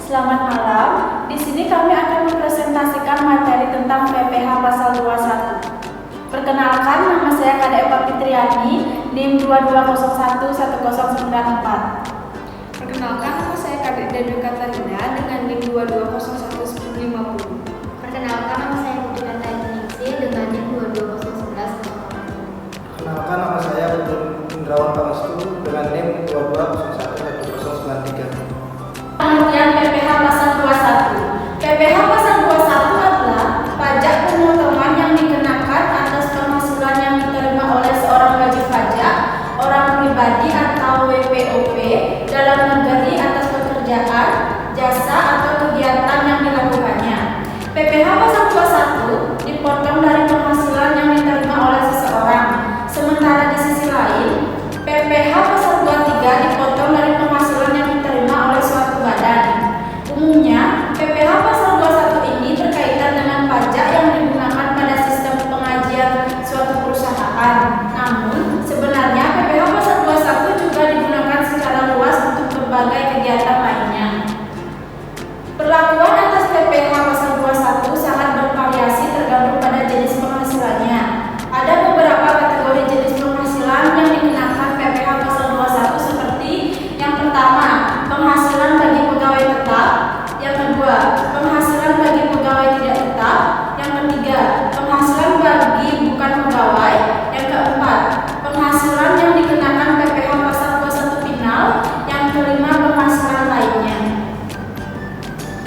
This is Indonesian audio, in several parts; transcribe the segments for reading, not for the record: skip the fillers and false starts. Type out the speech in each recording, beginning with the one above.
Selamat malam. Di sini kami akan mempresentasikan materi tentang PPH pasal 21. Perkenalkan, nama saya Kak Eva Fitriani, NIM 22011094. Perkenalkan, nama saya Kak Danu Katarina dengan NIM 22011050. Perkenalkan, nama saya Putri Katarina dengan NIM 220111. Perkenalkan, nama saya Putu Indrawan Pangestu dengan NIM 22011093. Pengertian PPH pasal 21. PPH pasal 21 adalah pajak pemotongan yang dikenakan atas penghasilan yang diterima oleh seorang wajib pajak, orang pribadi atau WPOP dalam negeri atas pekerjaan, jasa atau kegiatan yang dilakukannya. PPH pasal 21 dipotong dari penghasilan yang diterima oleh seseorang. Sementara di sisi lain, PPH pasal 23 dipotong dari penghasilan yang diterima oleh suatu badan. Umumnya, PPH pasal 21 ini berkaitan dengan pajak yang digunakan pada sistem pengajian suatu perusahaan. Namun, sebenarnya PPH pasal 21 juga digunakan secara luas untuk berbagai kegiatan lainnya. Perlakuan atas PPH pasal 21 sangat bervariasi tergantung pada jenis penghasilannya. Ada beberapa kategori jenis penghasilan yang dikenakan PPH pasal 21 seperti yang pertama, penghasilan bagi pegawai tetap, yang kedua, penghasilan bagi pegawai tidak tetap, yang ketiga, penghasilan bagi bukan pegawai, yang keempat, penghasilan yang dikenakan PPH pasal 21 final, yang kelima, penghasilan lainnya.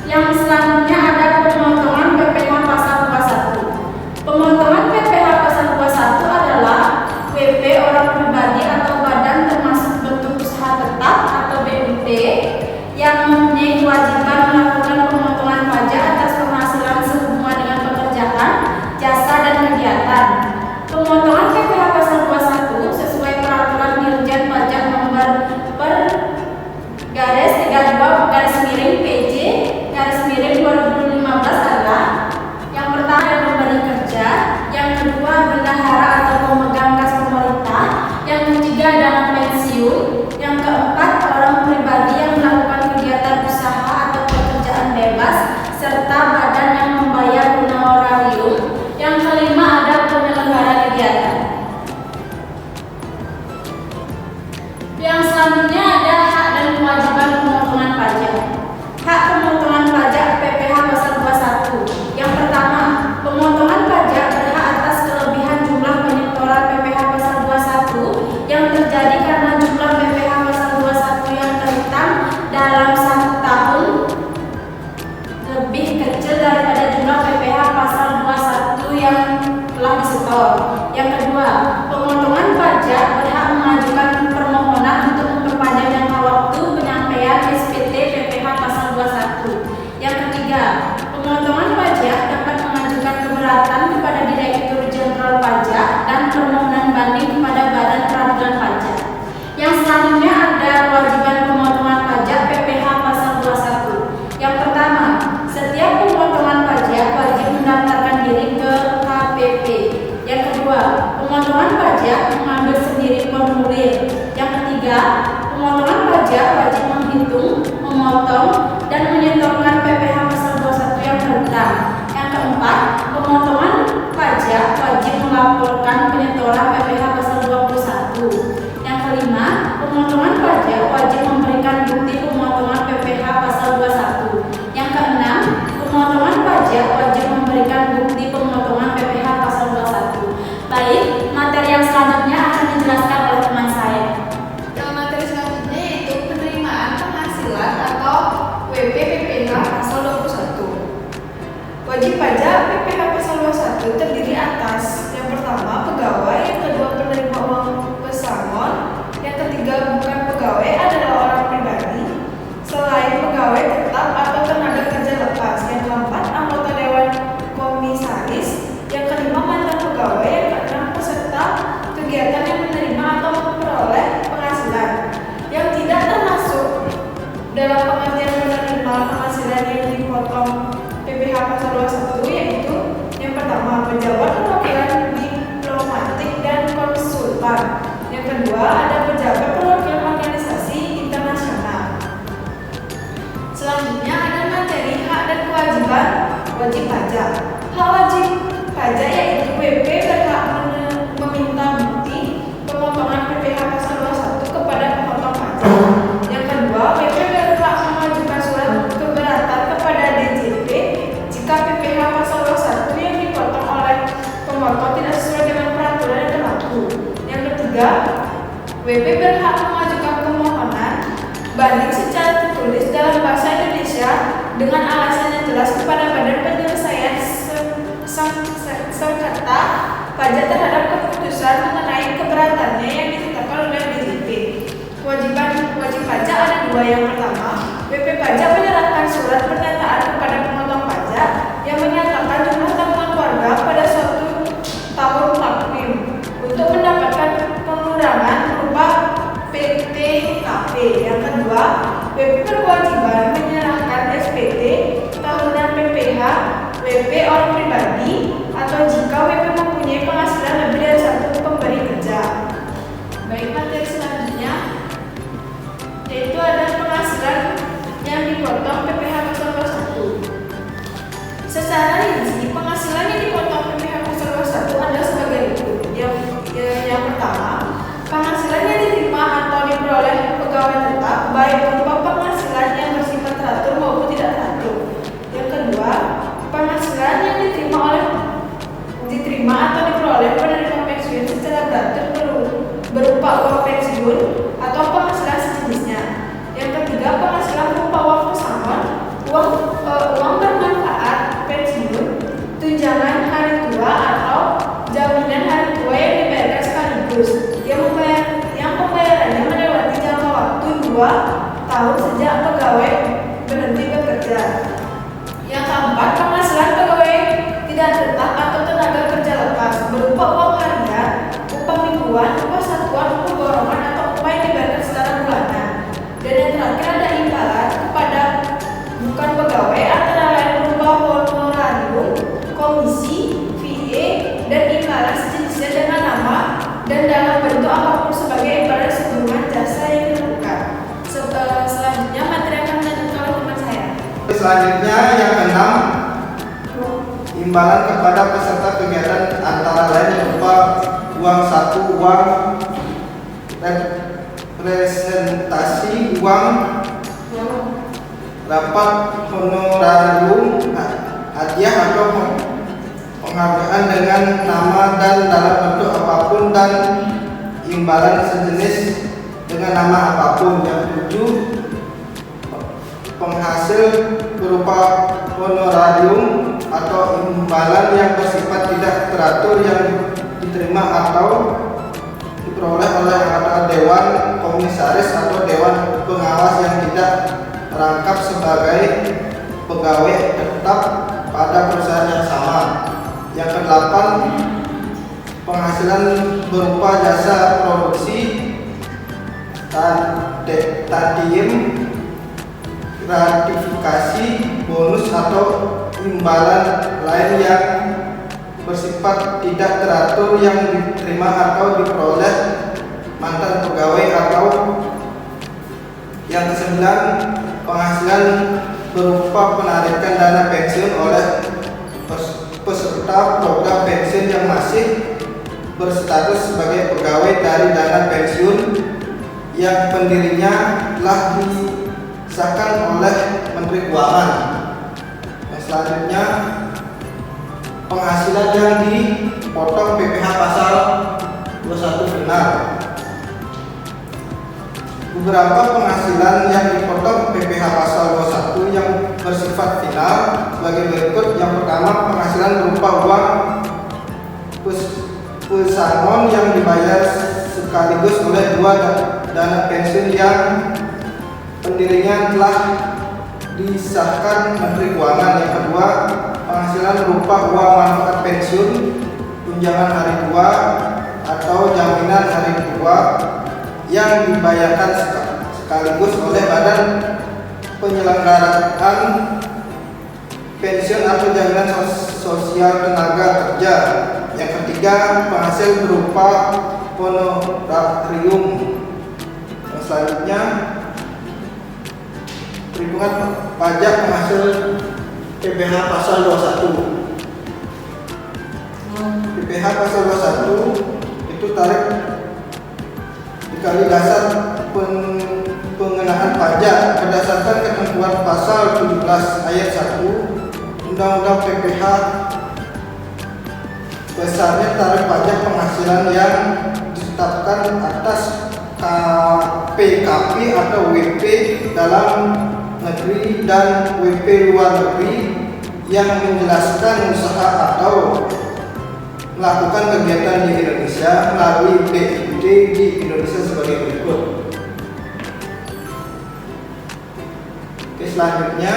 Yang selanjutnya ada pemotongan PPH pasal 21. Pemotongan PPH pasal 21 adalah WP orang pribadi atau badan termasuk bentuk usaha tetap atau BUT yang mempunyai kewajiban melakukan pemotongan pajak atas penghasilan sehubungan dengan pekerjaan, jasa dan kegiatan. Pemotongan PPH pasal 21 sesuai peraturan Dirjen Pajak nomor per garis 32 garis miring PJ garis miring 2015 adalah yang pertama yang memberi kerja, yang kedua bendahara atau pemegang kas pemerintah, yang ketiga dana pensiun, yang keempat orang pribadi yang melakukan kegiatan usaha atau pekerjaan bebas serta badan yang membayar honorarium, yang kelima ada penyelenggara kegiatan. Yang selanjutnya ada hak dan kewajiban pemotongan pajak. Hak pemotongan pajak PPH pasal 21. Yang pertama, pemotongan pajak berhak atas kelebihan jumlah penyetoran PPH pasal 21 yang terjadi karena jumlah PPH pasal 21 yang terhitung dalam 1 tahun lebih kecil daripada jumlah PPH pasal 21 yang telah disetor. Yang kedua, pemotongan pajak berhak mengajukan permohonan untuk memperpanjang jangka waktu penyampaian SPT PPH pasal 21. Yang ketiga, pemotongan pajak dapat mengajukan keberatan kepada Direktur Jenderal Pajak dan permohonan banding kepada Badan Peradilan Pajak. Yang selanjutnya ada kewajiban pemotongan pajak PPH pasal 21. Yang pertama, setiap pemotongan pajak wajib mendaftarkan diri ke KPP. Yang kedua, pemotongan pajak mengambil sendiri formulir. Yang ketiga, pemotongan pajak wajib menghitung, memotong, dan menyetorkan PPH pasal 21 yang terhutang. Yang keempat, pemotongan pajak wajib melaporkan penyetoran PPH pasal 21. Yang kelima, pemotongan pajak wajib memberikan bukti pemotongan PPH pasal 21. Yang keenam, pemotongan pajak wajib memberikan bukti pemotongan PPH pasal 21. Baik, materi yang selanjutnya akan dijelaskan oleh teman saya. Dalam materi selanjutnya yaitu penerimaan penghasilan atau WP-PPH pasal 21. Wajib pajak PPH pasal 21 terdiri atas yang pertama pegawai, yang kedua penerima uang pesangon, yang ketiga bukan pegawai adalah orang pribadi, selain pegawai tetap atau tenaga kerja lepas, yang keempat anggota dewan komisaris, yang kelima mantan pegawai, yang keenam peserta kegiatan yang menerima atau memperoleh penghasilan yang tidak termasuk dalam pengertian menerima penghasilan yang dipotong PPH pasal 21 yaitu yang pertama pejabat perwakilan diplomatik dan konsultan, yang kedua ada pejabat perwakilan organisasi internasional, selanjutnya ada wajib pajak. Hak wajib pajak yaitu WP berhak meminta bukti pemotongan PPh pasal 21 kepada pemotong pajak. Yang kedua, WP berhak mengajukan surat keberatan kepada DJP jika PPh pasal 21 yang dipotong oleh pemotong tidak sesuai dengan peraturan yang berlaku. Yang ketiga, WP berhak mengajukan permohonan banding secara tertulis dalam bahasa Indonesia dengan alasan yang jelas kepada Badan Penyelesaian sengketa pajak terhadap keputusan mengenai keberatannya yang ditetapkan oleh DJP. Wajib pajak ada dua. Yang pertama, WP pajak menyerahkan surat pernyataan kepada pemotong pajak yang menyatakan jumlah tanggungan keluarga pada suatu tahun takvim untuk mendapatkan pengurangan berupa PTKP. Yang kedua, WP berkewajiban menyerahkan SPT tahunan PPh WP orang pribadi atau jika WP mempunyai penghasilan lebih dari satu pemberi kerja. Baik, materi selanjutnya yaitu ada penghasilan yang dipotong PPh pasal 21. Secara rinci, penghasilan yang dipotong PPh pasal 21 adalah sebagai berikut. Yang pertama, penghasilan yang diterima atau diperoleh pegawai tetap baik berupa penghasilan yang bersifat teratur maupun tidak teratur. Yang kedua, penghasilan yang diterima atau diperoleh penerima pensiun secara beratur berupa uang pensiun atau penghasilan sejenisnya. Yang ketiga, penghasilan berupa uang pesangon, uang bermanfaat pensiun, tunjangan hari tua atau jaminan hari tua yang dibayarkan sekaligus yang pembayarannya melewati jangka waktu 2 tahun sejak pegawai berhenti bekerja. Yang keempat, penghasilan pegawai tidak tetap atau tenaga kerja lepas berupa uang harian, upah mingguan, upah satuan, upah golongan atau upah yang dibayarkan secara bulanan. Dan yang terakhir ada imbalan kepada bukan pegawai antara lain berupa honorarium, komisi, VA, dan imbalan sejenisnya dengan nama dan dalam bentuk apapun sebagai imbalan sebelumnya jasa yang dilakukan. Selanjutnya materi akan dilanjutkan oleh teman saya. Selanjutnya yang keenam, imbalan kepada peserta kegiatan antara lain berupa uang saku, uang representasi, uang rapat, honorarium, hadiah atau penghargaan dengan nama dan dalam bentuk apapun dan imbalan sejenis dengan nama apapun. Yang ketujuh, penghasil berupa honorarium atau imbalan yang bersifat tidak teratur yang diterima atau diperoleh oleh anggota dewan komisaris atau dewan pengawas yang tidak merangkap sebagai pegawai tetap pada perusahaan yang sama. Yang kedelapan, penghasilan berupa jasa produksi, tadiem, gratifikasi, bonus atau imbalan lain yang bersifat tidak teratur yang diterima atau diperoleh mantan pegawai. Atau yang kesembilan, penghasilan berupa penarikan dana pensiun oleh peserta program pensiun yang masih berstatus sebagai pegawai dari dana pensiun yang pendirinya telah disahkan oleh Menteri Keuangan. Yang selanjutnya, penghasilan yang dipotong PPh pasal 21 benar. Beberapa penghasilan yang dipotong PPh pasal 21 yang bersifat final sebagai berikut. Yang pertama, penghasilan berupa uang pesangon yang dibayar sekaligus oleh dua dana pensiun yang pendirinya telah disahkan Menteri Keuangan. Yang kedua, penghasilan berupa uang manfaat pensiun, tunjangan hari tua atau jaminan hari tua yang dibayarkan sekaligus oleh badan penyelenggaraan pensiun atau jaminan sosial tenaga kerja. Yang ketiga, penghasil berupa honorarium. Yang selanjutnya, perhitungan pajak penghasil PPh pasal 21. PPh pasal 21 itu tarif dikali dasar pengenaan pajak berdasarkan ketentuan pasal 17 ayat 1 Undang-Undang PPh. Besarnya tarif pajak penghasilan yang ditetapkan atas PKP atau WP dalam negeri dan WP luar negeri yang menjelaskan usaha atau melakukan kegiatan di Indonesia melalui PID di Indonesia sebagai berikut. Oke, selanjutnya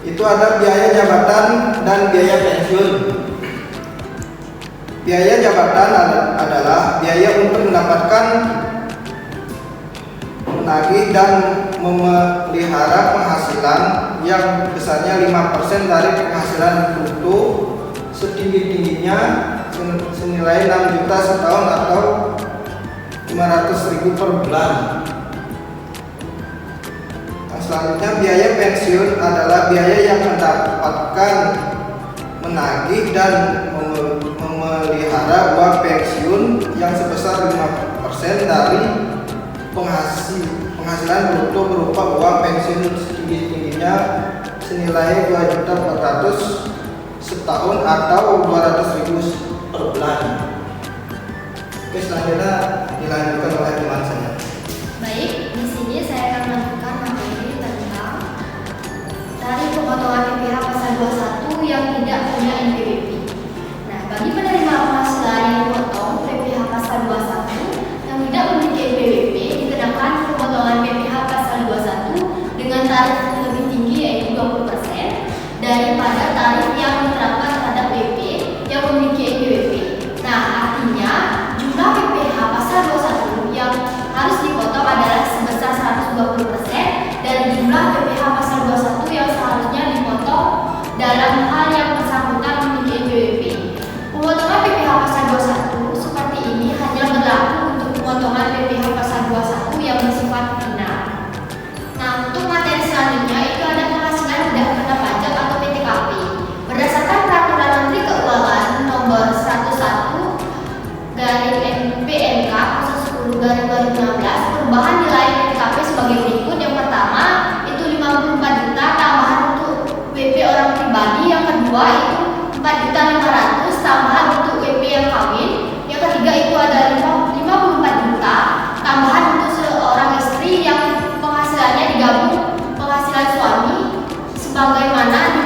itu ada biaya jabatan dan biaya pensiun. Biaya jabatan adalah biaya untuk mendapatkan, menagih dan memelihara penghasilan yang besarnya 5% dari penghasilan bruto setinggi-tingginya senilai 6 juta setahun atau 500.000 per bulan. Selanjutnya biaya pensiun adalah biaya yang mendapatkan, menagih dan memelihara uang pensiun yang sebesar 5% dari penghasilan bruto berupa uang pensiun setinggi-tingginya senilai 2.400.000 setahun atau 200.000 per bulan. Oke, selanjutnya dilanjutkan oleh teman saya. Baik, di sini saya akan melanjutkan materi tentang tarif pemotongan PPh pasal 21 yang tidak punya NPWP. Nah, bagi penerima penghasilan yang dipotong PPh pasal 21 yang tidak memiliki NPWP dikenakan pemotongan PPh pasal 21 dengan tarif lebih tinggi yaitu 20% daripada tarif yang diterapkan terhadap WP yang memiliki NPWP. Nah, artinya jumlah PPh pasal 21 yang harus dipotong adalah sebesar 120% dari jumlah PPh pasal 21 yang seharusnya dipotong dalam hal yang bersangkutan memiliki NPWP. Pemotongan PPh pasal 21 seperti ini hanya berlaku untuk pemotongan PPh pasal 21 yang bersifat final. Nah, untuk materi selanjutnya itu ada penghasilan tidak kena pajak atau PTKP. Berdasarkan Peraturan Menteri Keuangan Nomor 101/PMK 10/2016, perubahan nilai PTKP sebagai berikut. Yang pertama itu 54 juta tambahan untuk WP orang pribadi. Yang kedua itu 4.500.000 tambahan untuk WP yang kawin. Yang ketiga itu ada 54 juta tambahan untuk seorang istri yang penghasilannya digabung penghasilan suami sebagaimana